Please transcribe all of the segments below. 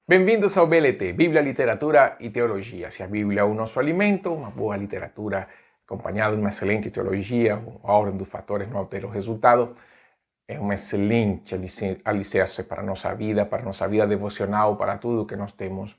Bem-vindos ao BLT, Bíblia, Literatura e Teologia. Se a Bíblia é o nosso alimento, uma boa literatura acompanhada de uma excelente teologia, a ordem dos fatores não altera o resultado, é um excelente alicerce para a nossa vida devocional, para tudo que nós temos.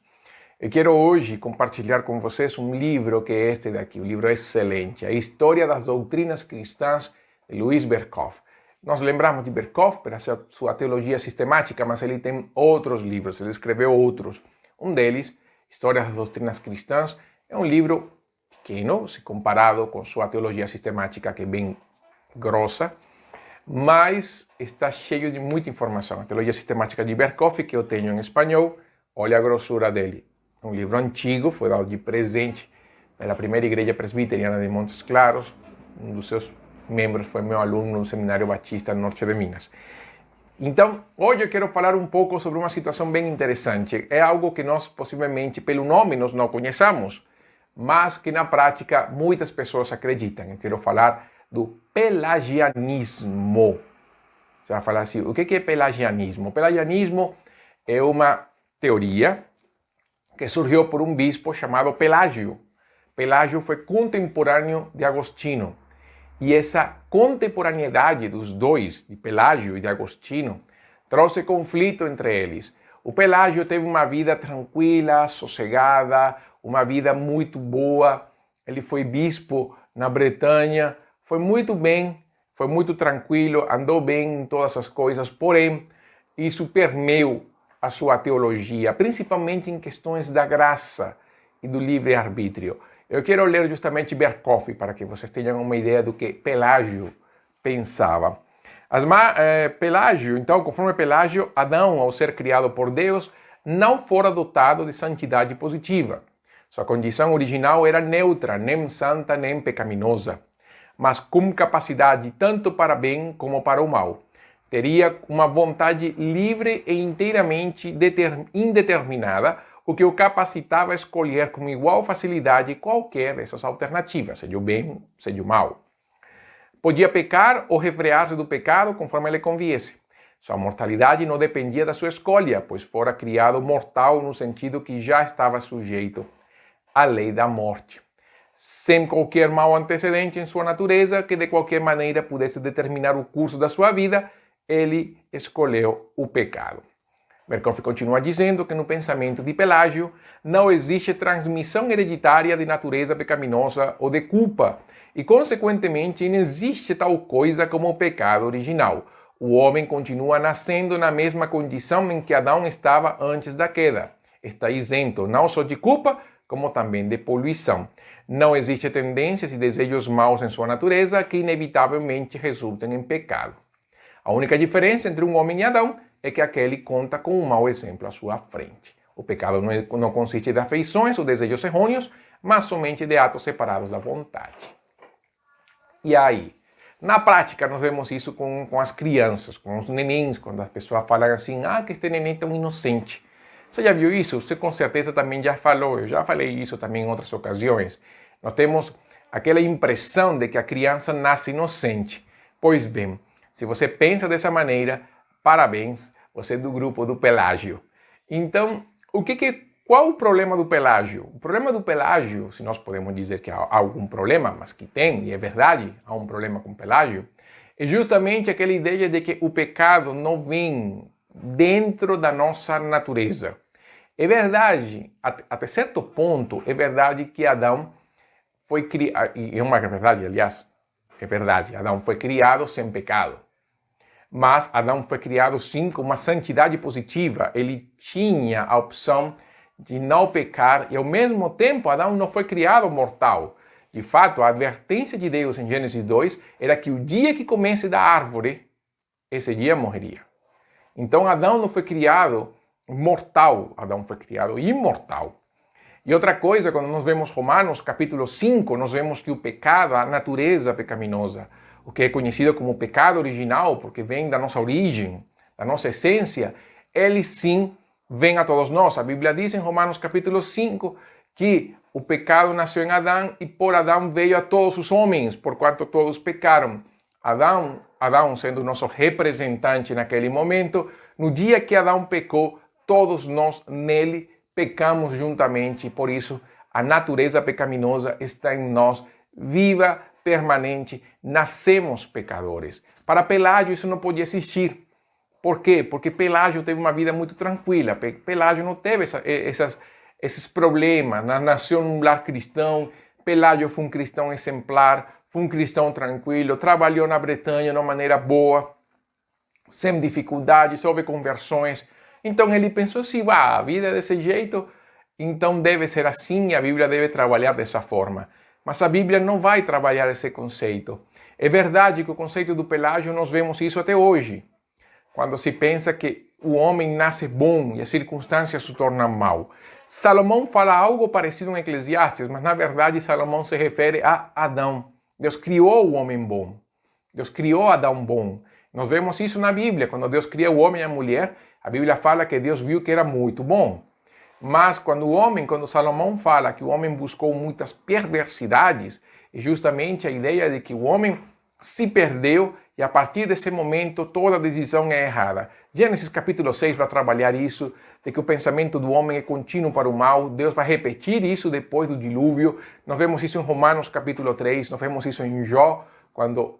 Eu quero hoje compartilhar com vocês um livro que é este daqui, um livro excelente, A História das Doutrinas Cristãs, de Louis Berkhof. Nós lembramos de Berkhof pela sua teologia sistemática, mas ele tem outros livros, ele escreveu outros. Um deles, História das Doutrinas Cristãs, é um livro pequeno, se comparado com sua teologia sistemática, que é bem grossa, mas está cheio de muita informação. A teologia sistemática de Berkhof, que eu tenho em espanhol, olha a grossura dele. É um livro antigo, foi dado de presente pela primeira igreja presbiteriana de Montes Claros, um dos seus membros foi meu aluno no Seminário Batista no norte de Minas. Então, hoje eu quero falar um pouco sobre uma situação bem interessante. É algo que nós, possivelmente, pelo nome, nós não conheçamos, mas que na prática muitas pessoas acreditam. Eu quero falar do pelagianismo. Você vai falar assim, o que é pelagianismo? O pelagianismo é uma teoria que surgiu por um bispo chamado Pelágio. Pelágio foi contemporâneo de Agostinho. E essa contemporaneidade dos dois, de Pelágio e de Agostinho, trouxe conflito entre eles. O Pelágio teve uma vida tranquila, sossegada, uma vida muito boa. Ele foi bispo na Bretanha, foi muito bem, foi muito tranquilo, andou bem em todas as coisas, porém, isso permeou a sua teologia, principalmente em questões da graça e do livre-arbítrio. Eu quero ler justamente Berkhof para que vocês tenham uma ideia do que Pelágio pensava. Pelágio, então, conforme Pelágio, Adão, ao ser criado por Deus, não fora dotado de santidade positiva. Sua condição original era neutra, nem santa nem pecaminosa, mas com capacidade tanto para bem como para o mal. Teria uma vontade livre e inteiramente indeterminada, o que o capacitava a escolher com igual facilidade qualquer dessas alternativas, seja o bem, seja o mal. Podia pecar ou refrear-se do pecado conforme lhe conviesse. Sua mortalidade não dependia da sua escolha, pois fora criado mortal no sentido que já estava sujeito à lei da morte, sem qualquer mal antecedente em sua natureza que de qualquer maneira pudesse determinar o curso da sua vida, ele escolheu o pecado. Berkhof continua dizendo que no pensamento de Pelágio não existe transmissão hereditária de natureza pecaminosa ou de culpa e, consequentemente, não existe tal coisa como o pecado original. O homem continua nascendo na mesma condição em que Adão estava antes da queda. Está isento não só de culpa, como também de poluição. Não existe tendências e desejos maus em sua natureza que inevitavelmente resultem em pecado. A única diferença entre um homem e Adão é que aquele conta com um mau exemplo à sua frente. O pecado não consiste de afeições ou desejos errôneos, mas somente de atos separados da vontade. E aí? Na prática, nós vemos isso com as crianças, com os nenéns, quando as pessoas falam assim, que este neném é tão inocente. Você já viu isso? Você com certeza também já falou, eu já falei isso também em outras ocasiões. Nós temos aquela impressão de que a criança nasce inocente. Pois bem, se você pensa dessa maneira, parabéns, você é do grupo do Pelágio. Então, qual o problema do Pelágio? O problema do Pelágio, se nós podemos dizer que há algum problema, mas que tem, e é verdade, há um problema com Pelágio, é justamente aquela ideia de que o pecado não vem dentro da nossa natureza. É verdade, até certo ponto, é verdade que Adão foi criado, e é uma verdade, aliás, é verdade, Adão foi criado sem pecado. Mas Adão foi criado sim com uma santidade positiva. Ele tinha a opção de não pecar e ao mesmo tempo Adão não foi criado mortal. De fato, a advertência de Deus em Gênesis 2 era que o dia que comesse da árvore, esse dia morreria. Então Adão não foi criado mortal, Adão foi criado imortal. E outra coisa, quando nós vemos Romanos capítulo 5, nós vemos que o pecado, a natureza pecaminosa, o que é conhecido como pecado original, porque vem da nossa origem, da nossa essência, ele sim vem a todos nós. A Bíblia diz em Romanos capítulo 5 que o pecado nasceu em Adão e por Adão veio a todos os homens, porquanto todos pecaram. Adão sendo o nosso representante naquele momento, no dia que Adão pecou, todos nós nele pecamos juntamente, por isso a natureza pecaminosa está em nós, viva, permanente, nascemos pecadores. Para Pelágio isso não podia existir. Por quê? Porque Pelágio teve uma vida muito tranquila. Pelágio não teve esses problemas. Nasceu num lar cristão. Pelágio foi um cristão exemplar, foi um cristão tranquilo, trabalhou na Bretanha de uma maneira boa, sem dificuldades, houve conversões. Então ele pensou assim, a vida é desse jeito, então deve ser assim e a Bíblia deve trabalhar dessa forma. Mas a Bíblia não vai trabalhar esse conceito. É verdade que o conceito do Pelágio nós vemos isso até hoje. Quando se pensa que o homem nasce bom e as circunstâncias se tornam mal. Salomão fala algo parecido em Eclesiastes, mas na verdade Salomão se refere a Adão. Deus criou o homem bom. Deus criou Adão bom. Nós vemos isso na Bíblia. Quando Deus cria o homem e a mulher, a Bíblia fala que Deus viu que era muito bom. Mas quando Salomão fala que o homem buscou muitas perversidades, é justamente a ideia de que o homem se perdeu e a partir desse momento toda decisão é errada. Gênesis capítulo 6 vai trabalhar isso, de que o pensamento do homem é contínuo para o mal. Deus vai repetir isso depois do dilúvio. Nós vemos isso em Romanos capítulo 3, nós vemos isso em Jó, quando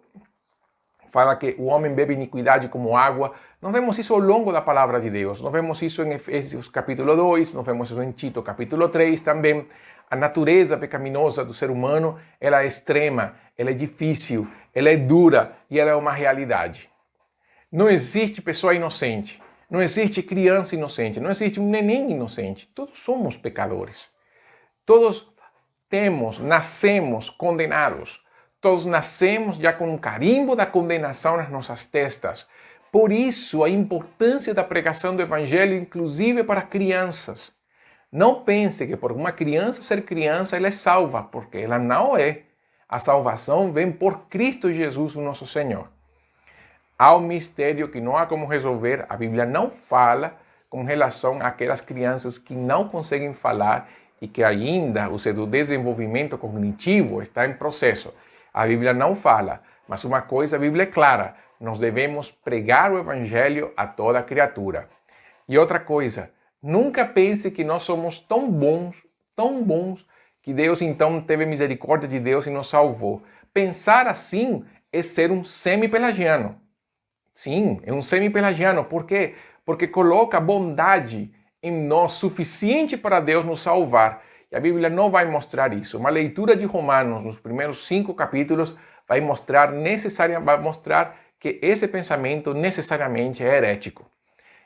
fala que o homem bebe iniquidade como água. Nós vemos isso ao longo da palavra de Deus. Nós vemos isso em Efésios capítulo 2, nós vemos isso em Tito capítulo 3 também. A natureza pecaminosa do ser humano, ela é extrema, ela é difícil, ela é dura e ela é uma realidade. Não existe pessoa inocente, não existe criança inocente, não existe um neném inocente. Todos somos pecadores. Todos nascemos condenados. Todos nascemos já com um carimbo da condenação nas nossas testas. Por isso, a importância da pregação do Evangelho, inclusive para crianças. Não pense que por uma criança ser criança, ela é salva, porque ela não é. A salvação vem por Cristo Jesus, o nosso Senhor. Há um mistério que não há como resolver. A Bíblia não fala com relação àquelas crianças que não conseguem falar e que ainda o seu desenvolvimento cognitivo está em processo. A Bíblia não fala, mas uma coisa a Bíblia é clara, nós devemos pregar o Evangelho a toda criatura. E outra coisa, nunca pense que nós somos tão bons, que Deus então teve misericórdia de Deus e nos salvou. Pensar assim é ser um semi-pelagiano. Sim, é um semi-pelagiano. Por quê? Porque coloca bondade em nós suficiente para Deus nos salvar. E a Bíblia não vai mostrar isso. Uma leitura de Romanos, nos primeiros 5 capítulos, vai mostrar que esse pensamento necessariamente é herético.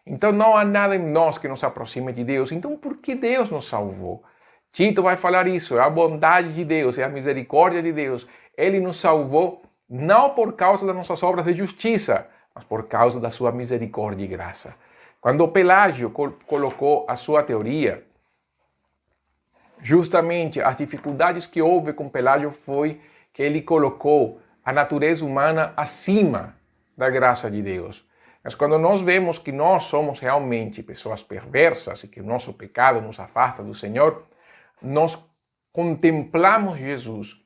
Então não há nada em nós que nos aproxime de Deus. Então por que Deus nos salvou? Tito vai falar isso, é a bondade de Deus, é a misericórdia de Deus. Ele nos salvou não por causa das nossas obras de justiça, mas por causa da sua misericórdia e graça. Quando Pelágio colocou a sua teoria, justamente as dificuldades que houve com Pelágio foi que ele colocou a natureza humana acima da graça de Deus. Mas quando nós vemos que nós somos realmente pessoas perversas e que o nosso pecado nos afasta do Senhor, nós contemplamos Jesus,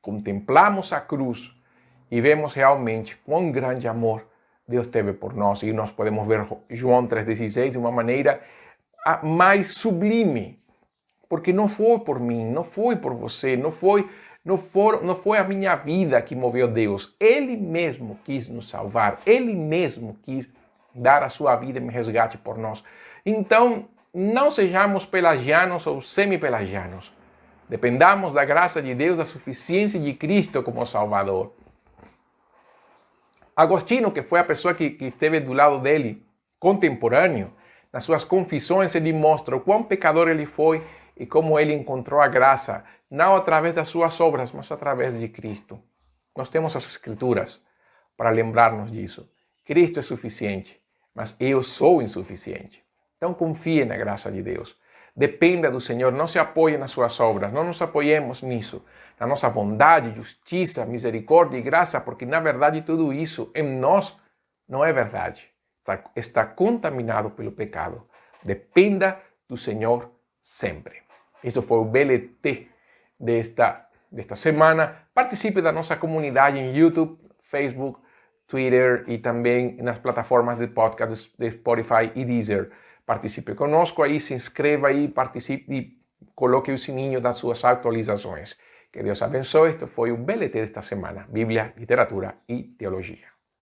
contemplamos a cruz e vemos realmente quão grande amor Deus teve por nós. E nós podemos ver João 3,16 de uma maneira mais sublime. Porque não foi por mim, não foi por você, não foi a minha vida que moveu Deus. Ele mesmo quis nos salvar, Ele mesmo quis dar a sua vida em resgate por nós. Então, não sejamos pelagianos ou semi-pelagianos. Dependamos da graça de Deus, da suficiência de Cristo como Salvador. Agostinho, que foi a pessoa que esteve do lado dele, contemporâneo, nas suas confissões ele mostra o quão pecador ele foi e como ele encontrou a graça, não através das suas obras, mas através de Cristo. Nós temos as Escrituras para lembrar-nos disso. Cristo é suficiente, mas eu sou insuficiente. Então confie na graça de Deus. Dependa do Senhor, não se apoie nas suas obras, não nos apoiemos nisso, na nossa bondade, justiça, misericórdia e graça, porque na verdade tudo isso em nós não é verdade. Está contaminado pelo pecado. Dependa do Senhor sempre. Isso foi o BLT desta semana. Participe da nossa comunidade em YouTube, Facebook, Twitter e também nas plataformas de podcast de Spotify e Deezer. participe conosco aí, se inscreva aí, participe e coloque o sininho das suas atualizações. Que Deus abençoe. Este foi o BLT desta semana, Bíblia, Literatura e Teologia.